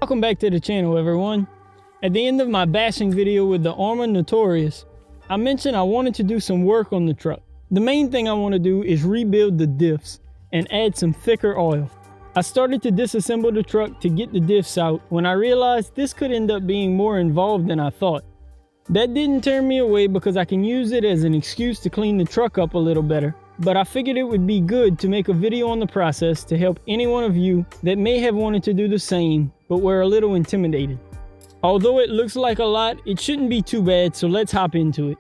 Welcome back to the channel, everyone. At the end of my bashing video with the Arrma Notorious, I mentioned I wanted to do some work on the truck. The main thing I want to do is rebuild the diffs and add some thicker oil. I started to disassemble the truck to get the diffs out when I realized this could end up being more involved than I thought. That didn't turn me away because I can use it as an excuse to clean the truck up a little better. But I figured it would be good to make a video on the process to help any one of you that may have wanted to do the same, but were a little intimidated. Although it looks like a lot, it shouldn't be too bad, so let's hop into it.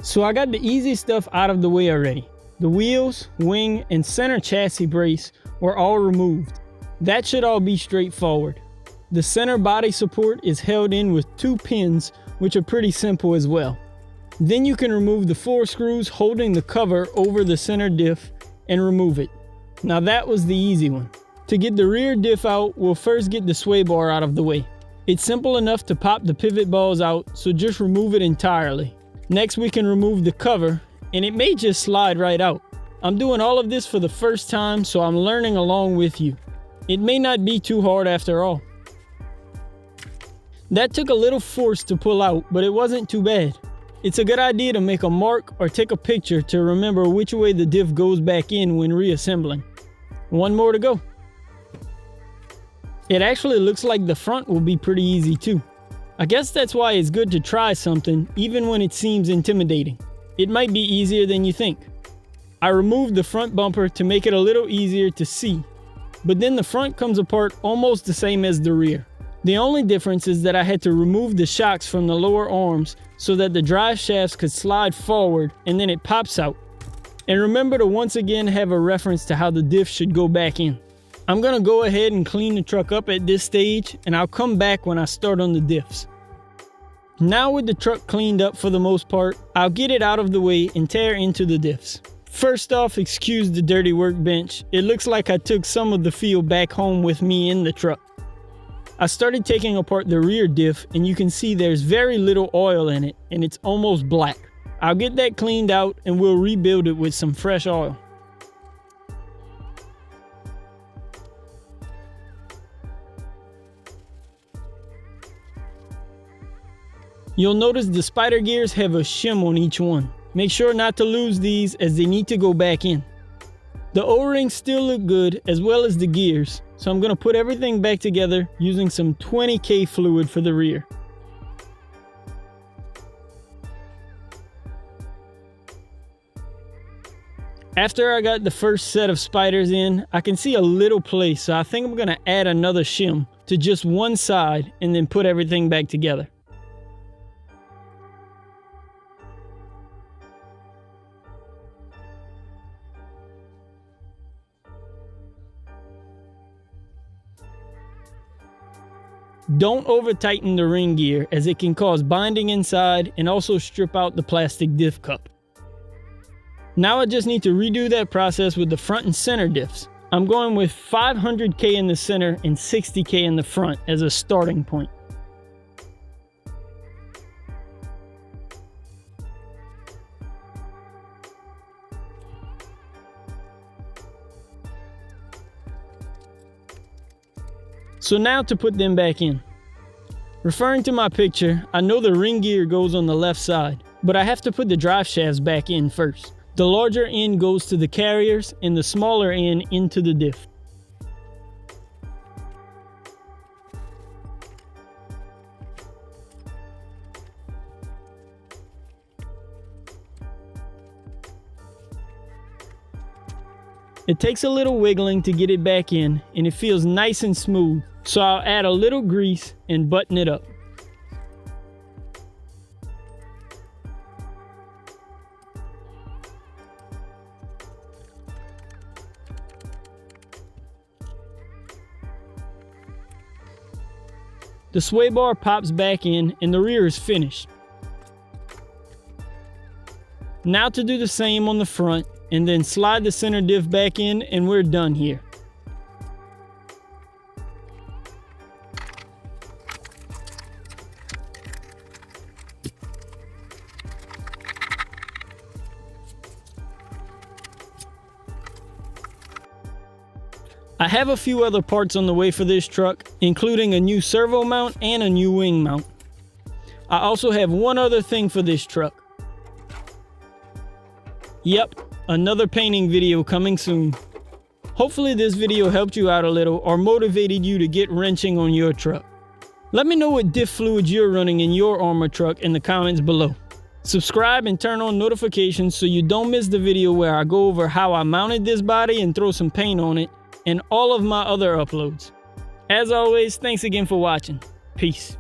So I got the easy stuff out of the way already. The wheels, wing, and center chassis brace were all removed. That should all be straightforward. The center body support is held in with 2 pins, which are pretty simple as well. Then you can remove the 4 screws holding the cover over the center diff and remove it. Now that was the easy one. To get the rear diff out, we'll first get the sway bar out of the way. It's simple enough to pop the pivot balls out, so just remove it entirely. Next we can remove the cover, and it may just slide right out. I'm doing all of this for the first time, so I'm learning along with you. It may not be too hard after all. That took a little force to pull out, but it wasn't too bad. It's a good idea to make a mark or take a picture to remember which way the diff goes back in when reassembling. One more to go. It actually looks like the front will be pretty easy too. I guess that's why it's good to try something even when it seems intimidating. It might be easier than you think. I removed the front bumper to make it a little easier to see, but then the front comes apart almost the same as the rear. The only difference is that I had to remove the shocks from the lower arms so that the drive shafts could slide forward and then it pops out. And remember to once again have a reference to how the diff should go back in. I'm gonna go ahead and clean the truck up at this stage, and I'll come back when I start on the diffs. Now with the truck cleaned up for the most part, I'll get it out of the way and tear into the diffs. First off, excuse the dirty workbench. It looks like I took some of the feel back home with me in the truck. I started taking apart the rear diff, and you can see there's very little oil in it and it's almost black. I'll get that cleaned out and we'll rebuild it with some fresh oil. You'll notice the spider gears have a shim on each one. Make sure not to lose these as they need to go back in. The O-rings still look good as well as the gears, so I'm going to put everything back together using some 20K fluid for the rear. After I got the first set of spiders in, I can see a little place, so I think I'm going to add another shim to just one side and then put everything back together. Don't over tighten the ring gear as it can cause binding inside and also strip out the plastic diff cup. Now I just need to redo that process with the front and center diffs. I'm going with 500K in the center and 60K in the front as a starting point. So now to put them back in. Referring to my picture, I know the ring gear goes on the left side, but I have to put the drive shafts back in first. The larger end goes to the carriers and the smaller end into the diff. It takes a little wiggling to get it back in, and it feels nice and smooth, so I'll add a little grease and button it up. The sway bar pops back in and the rear is finished. Now to do the same on the front, and then slide the center diff back in and we're done here. I have a few other parts on the way for this truck, including a new servo mount and a new wing mount. I also have one other thing for this truck. Yep, another painting video coming soon. Hopefully this video helped you out a little or motivated you to get wrenching on your truck. Let me know what diff fluids you're running in your Arrma truck in the comments below. Subscribe and turn on notifications so you don't miss the video where I go over how I mounted this body and throw some paint on it, and all of my other uploads. As always, thanks again for watching. Peace.